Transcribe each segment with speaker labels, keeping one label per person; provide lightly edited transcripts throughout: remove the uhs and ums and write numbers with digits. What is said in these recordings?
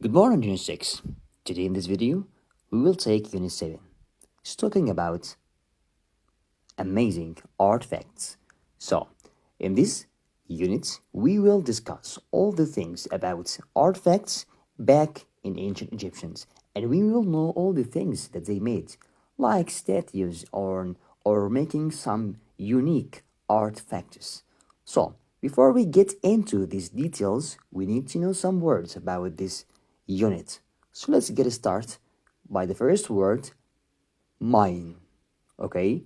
Speaker 1: Good morning, Unit 6. Today in this video, we will take Unit 7. It's talking about amazing artifacts. So, in this unit, we will discuss all the things about artifacts back in ancient Egyptians, and we will know all the things that they made, like statues or making some unique artifacts. So, before we get into these details, we need to know some words about this unit. So let's get started by the first word, mine. Okay,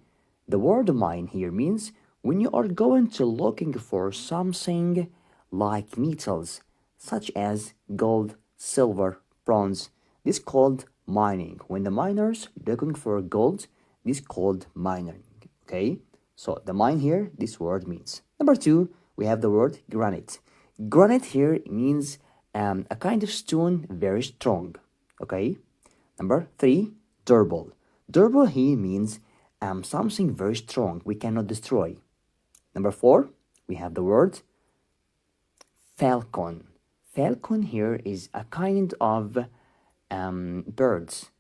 Speaker 1: the word mine here means when you are going to looking for something like metals such as gold, silver, bronze. This called mining. When the miners looking for gold, this called mining. Okay, so the mine here, this word means. Number two, we have the word granite. Granite here means a kind of stone very strong. Okay, number three, durable. Durable here means something very strong we cannot destroy. Number four, we have the word falcon. Falcon here is a kind of birds.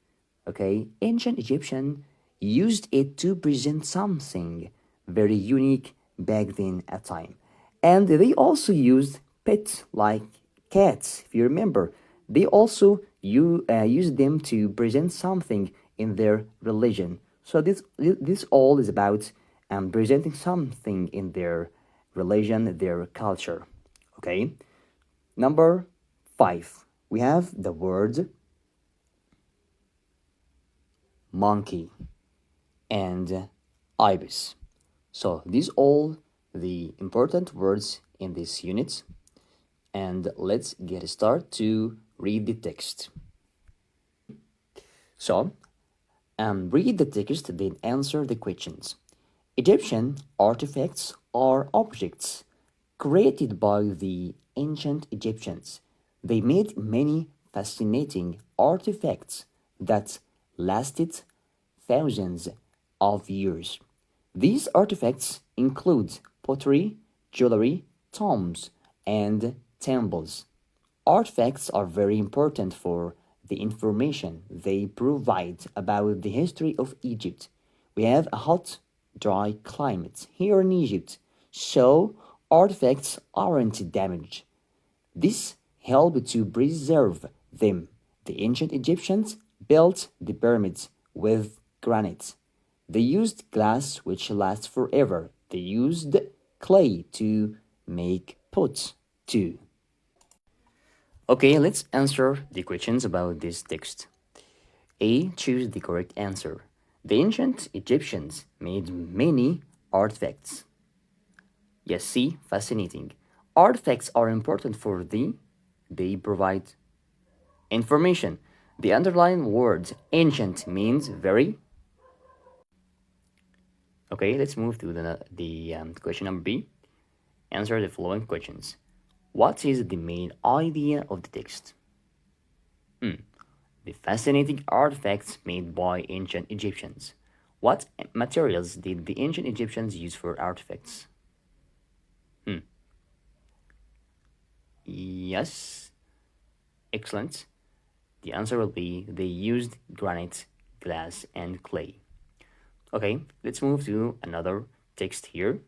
Speaker 1: Okay, ancient Egyptian used it to present something very unique back then at time, and they also used pets like cats. If you remember, they also used them to present something in their religion. So this all is about presenting something in their religion, their culture. Okay. Number five, we have the word monkey and ibis. So these all the important words in this unit, and let's get started to read the text. So, read the text, then answer the questions. Egyptian artifacts are objects created by the ancient Egyptians. They made many fascinating artifacts that lasted thousands of years. These artifacts include pottery, jewelry, tombs, and temples. Artifacts are very important for the information they provide about the history of Egypt. We have a hot, dry climate here in Egypt, so artifacts aren't damaged. This helped to preserve them. The ancient Egyptians built the pyramids with granite. They used glass which lasts forever. They used clay to make pots too. Okay, let's answer the questions about this text. A. Choose the correct answer. The ancient Egyptians made many artifacts. Yes, C. Fascinating. Artifacts are important for they provide information. The underlying word ancient means very. Okay, let's move to the question number B. Answer the following questions. What is the main idea of the text? The fascinating artifacts made by ancient Egyptians. What materials did the ancient Egyptians use for artifacts? Yes, excellent. The answer will be they used granite, glass, and clay. Okay, let's move to another text here.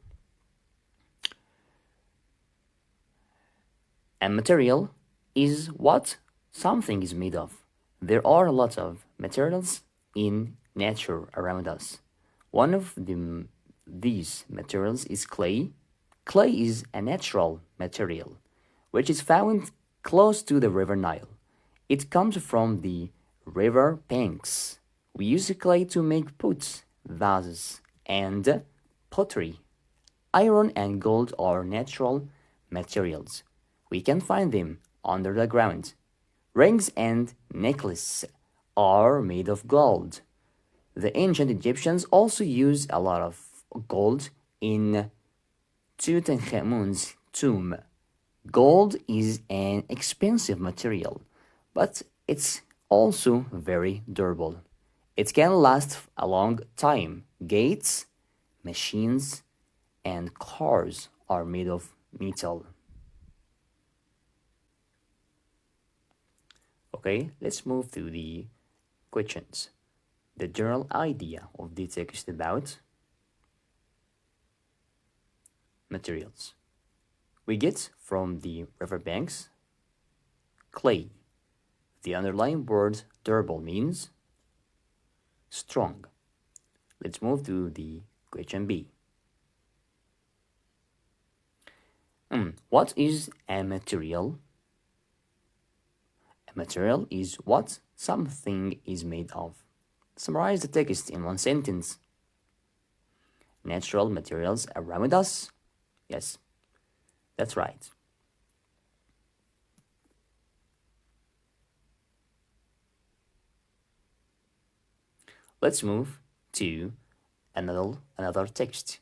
Speaker 1: A material is what something is made of. There are a lot of materials in nature around us. One of these materials is clay. Clay is a natural material which is found close to the river Nile. It comes from the river banks. We use clay to make pots, vases, and pottery. Iron and gold are natural materials. We can find them under the ground. Rings and necklaces are made of gold. The ancient Egyptians also used a lot of gold in Tutankhamun's tomb. Gold is an expensive material, but it's also very durable. It can last a long time. Gates, machines, and cars are made of metal. Okay, let's move to the questions. The general idea of the text about materials. We get from the riverbanks clay. The underlying word durable means strong. Let's move to the question B. What is a material? A material is what something is made of. Summarize the text in one sentence. Natural materials around us? Yes, that's right. Let's move to another text.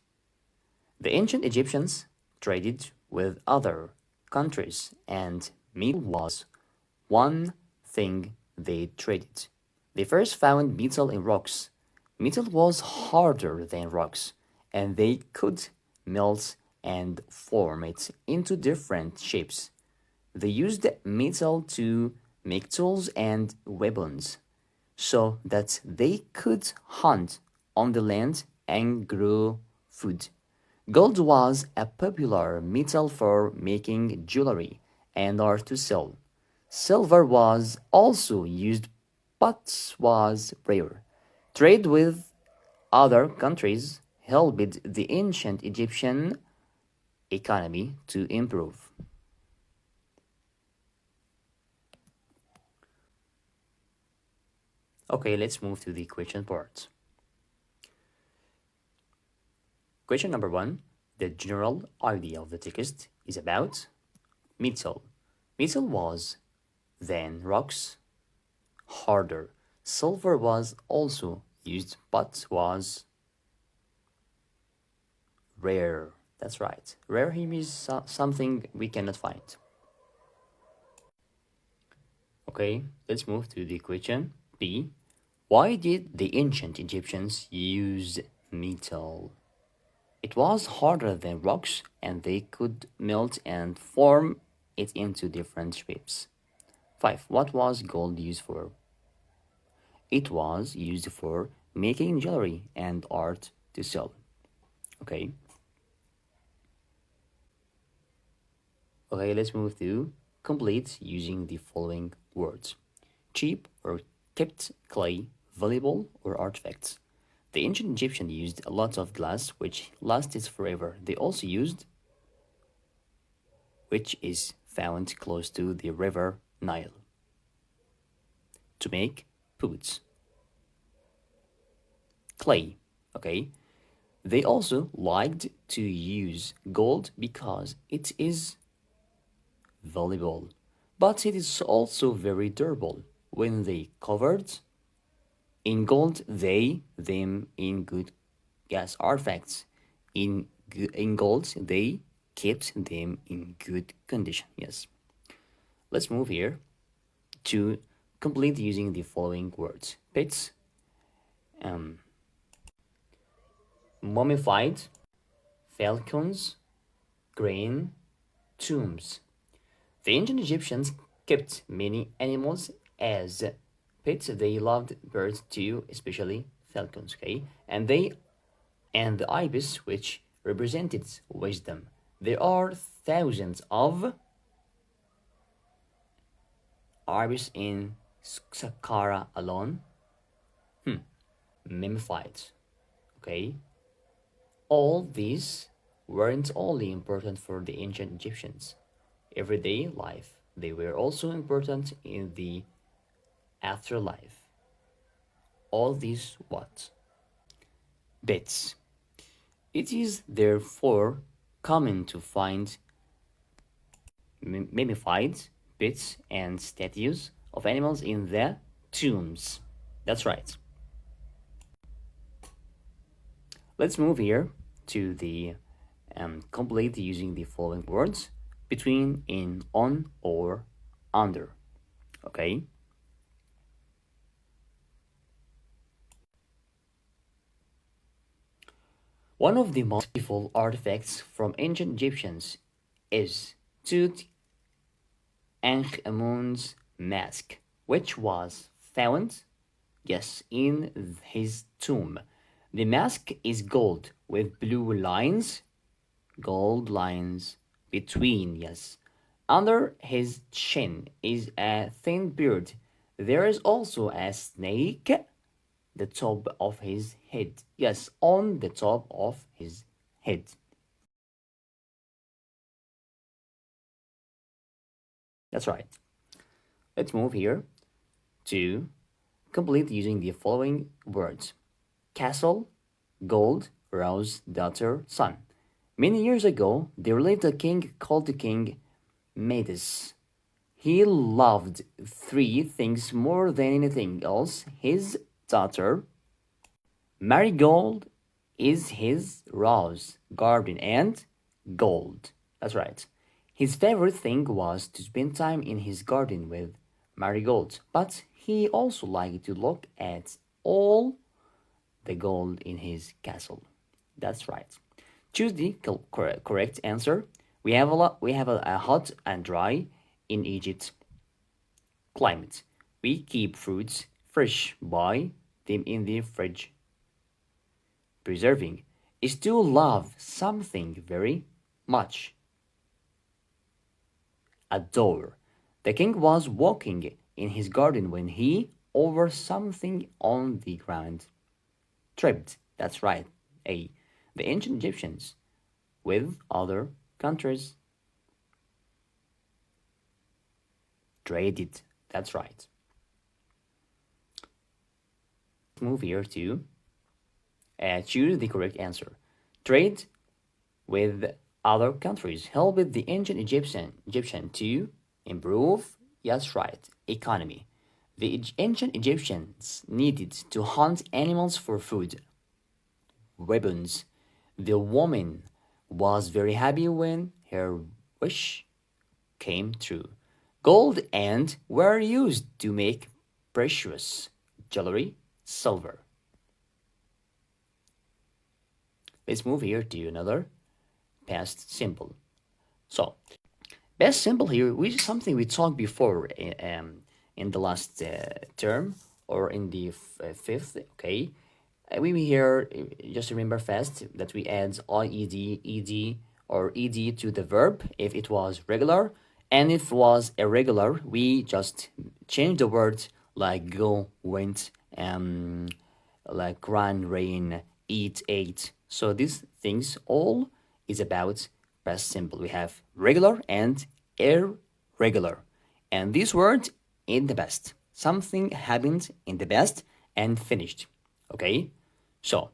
Speaker 1: The ancient Egyptians traded with other countries, and metal was one thing they traded. They first found metal in rocks. Metal was harder than rocks, and they could melt and form it into different shapes. They used metal to make tools and weapons so that they could hunt on the land and grow food. Gold was a popular metal for making jewelry and art to sell. Silver was also used but was rare. Trade with other countries helped the ancient Egyptian economy to improve. Okay, let's move to the question part. Question number 1. The general idea of the text is about metal. Metal was then rocks, harder. Silver was also used but was rare. That's right. Rare here means something we cannot find. Okay, let's move to the question B. Why did the ancient Egyptians use metal? It was harder than rocks and they could melt and form it into different shapes. 5. What was gold used for? It was used for making jewelry and art to sell. Okay. Okay, let's move to complete using the following words. Cheap or kept clay, valuable or artifacts. The ancient Egyptians used a lot of glass which lasted forever. They also used which is found close to the river Nile to make pots. Clay, okay? They also liked to use gold because it is valuable, but it is also very durable. When they covered in gold, they them in good artifacts. In gold, they kept them in good condition. Yes. Let's move here to complete using the following words: pits, mummified, falcons, grain, tombs. The ancient Egyptians kept many animals as pets. They loved birds too, especially falcons, okay? And the ibis, which represented wisdom. There are thousands of ibis in Saqqara alone, mummified, okay? All these weren't only important for the ancient Egyptians' everyday life, they were also important in the afterlife. All these what? Bits. It is therefore common to find mummified bits and statues of animals in the tombs. That's right. Let's move here to the complete using the following words: between, in, on, or under. Okay. One of the most beautiful artifacts from ancient Egyptians is Tutankhamun's mask, which was found, yes, in his tomb. The mask is gold with blue lines, gold lines between, yes. Under his chin is a thin beard. There is also a snake, the top of his head. Yes, on the top of his head. That's right. Let's move here to complete using the following words: castle, gold, rose, daughter, son. Many years ago, there lived a king called the King Midas. He loved three things more than anything else: his daughter, marigold is his rose garden, and gold. That's right. His favorite thing was to spend time in his garden with marigold, but he also liked to look at all the gold in his castle. That's right. Choose the correct answer. We have a hot and dry in Egypt climate. We keep fruits fresh by them in the fridge. Preserving is to love something very much. Adore. The king was walking in his garden when he over something on the ground. Tripped. That's right. A. The ancient Egyptians with other countries. Traded. That's right. Move here to choose the correct answer. Trade with other countries helped the ancient Egyptian to improve, yes, right, economy. The ancient Egyptians needed to hunt animals for food, weapons. The woman was very happy when her wish came true. Gold and were used to make precious jewelry, silver. Let's move here to another past simple. So, past simple here, which is something we talked before in the last term or in the fifth, okay? We here, just remember fast that we add IED, ED, or ED to the verb if it was regular. And if it was irregular, we just change the word like go, went, like run, rain, eat, ate. So these things all is about past simple. We have regular and irregular. And this word in the past. Something happened in the past and finished. Okay? So,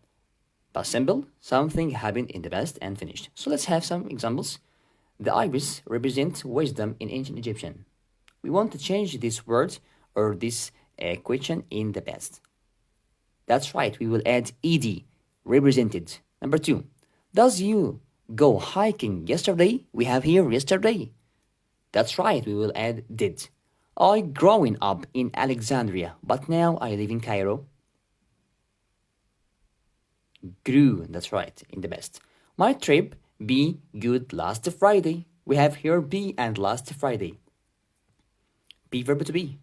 Speaker 1: past simple, something happened in the past and finished. So let's have some examples. The ibis represents wisdom in ancient Egyptian. We want to change this word or this question in the past. That's right, we will add ed, represented. Number 2, does you go hiking yesterday? We have here yesterday. That's right, we will add did. I growing up in Alexandria, but now I live in Cairo. Grew, that's right, in the best. My trip be good last Friday. We have here be and last Friday. Be verb to be.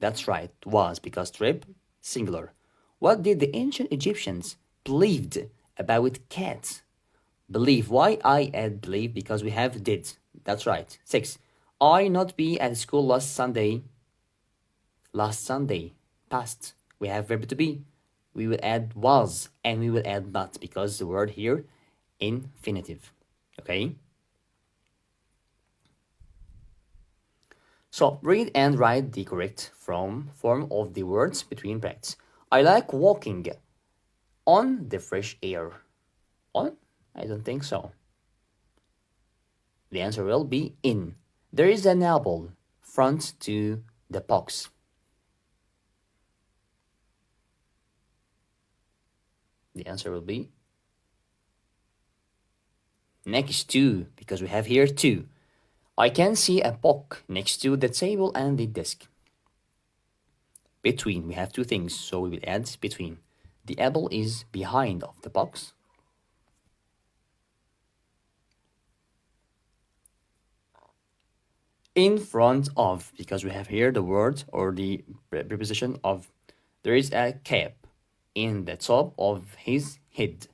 Speaker 1: That's right, was because trip, singular. What did the ancient Egyptians believed about cats? Believe. Why I add believe? Because we have did. That's right. 6. I not be at school last Sunday. Last Sunday. Past. We have verb to be. We will add was and we will add not because the word here infinitive. Okay? So read and write the correct form of the words between brackets. I like walking on the fresh air. On? I don't think so. The answer will be in. There is an apple front to the box. The answer will be next to, because we have here two. I can see a book next to the table and the desk. Between, we have two things, so we will add between. The apple is behind of the box. in front of, because we have here the word or the preposition of, there is a cap in the top of his head.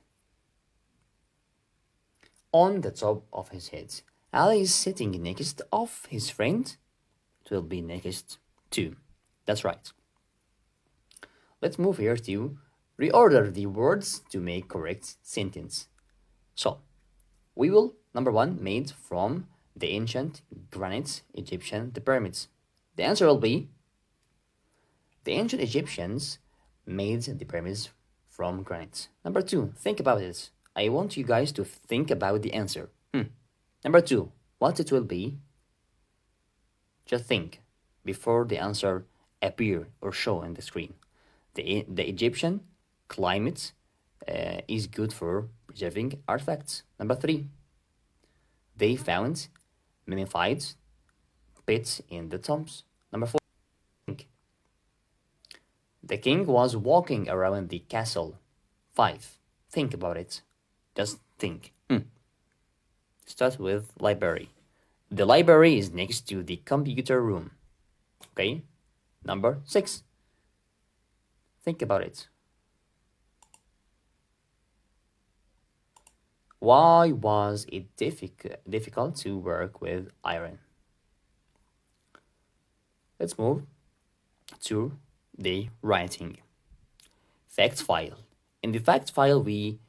Speaker 1: On the top of his head. Ali is sitting next of his friend. It will be next to. That's right. Let's move here to reorder the words to make correct sentence. So, we will, number one, made from the ancient granite Egyptian, the pyramids. The answer will be, the ancient Egyptians made the pyramids from granite. Number two, think about it. I want you guys to think about the answer. Number two, what it will be? Just think before the answer appear or show on the screen. The Egyptian climate is good for preserving artifacts. Number three, they found mummified pits in the tombs. Number four, the king was walking around the castle. 5. Think about it. Just think. Start with library. The library is next to the computer room. Okay? Number 6. Think about it. Why was it difficult to work with iron? Let's move to the writing. Fact file. In the fact file, we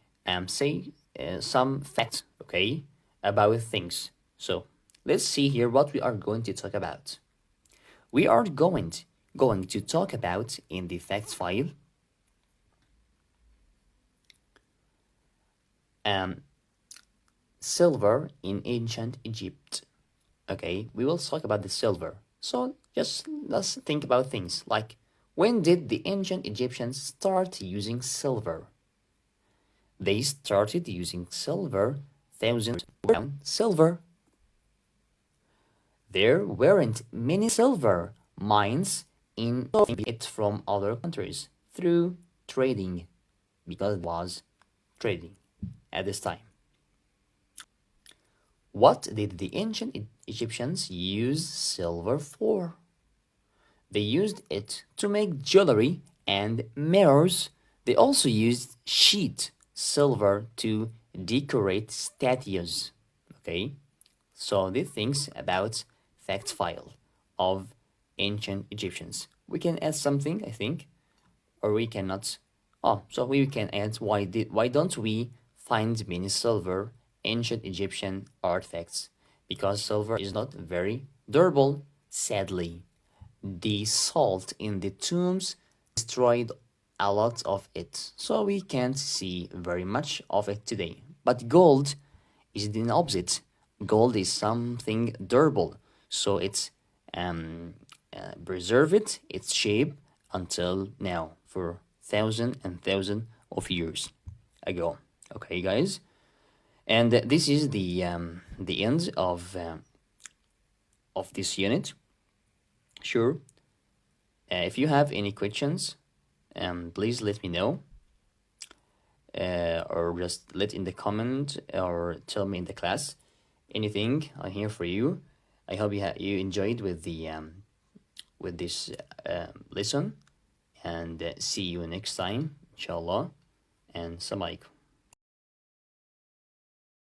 Speaker 1: say some facts, okay, about things. So let's see here what we are going to talk about. We are going to talk about in the facts file silver in ancient Egypt. Okay, we will talk about the silver. So just let's think about things like, when did the ancient Egyptians start using silver? They started using silver thousands around silver. There weren't many silver mines in it from other countries through trading, because it was trading at this time. What did the ancient Egyptians use silver for? They used it to make jewelry and mirrors. They also used sheet silver to decorate statues. Okay, so the things about fact file of ancient Egyptians. We can add something, I think, or we cannot. Oh, so we can add, why don't we find many silver ancient Egyptian artifacts? Because silver is not very durable, sadly. The salt in the tombs destroyed a lot of it, so we can't see very much of it today. But gold is the opposite. Gold is something durable, so it's preserved its shape until now, for thousands and thousands of years ago. Okay, guys, and this is the end of this unit. Sure. If you have any questions, please let me know, or just let in the comment, or tell me in the class. Anything, I'm here for you. I hope you enjoyed with the with this lesson, and see you next time, inshallah, and Assalamu alaikum.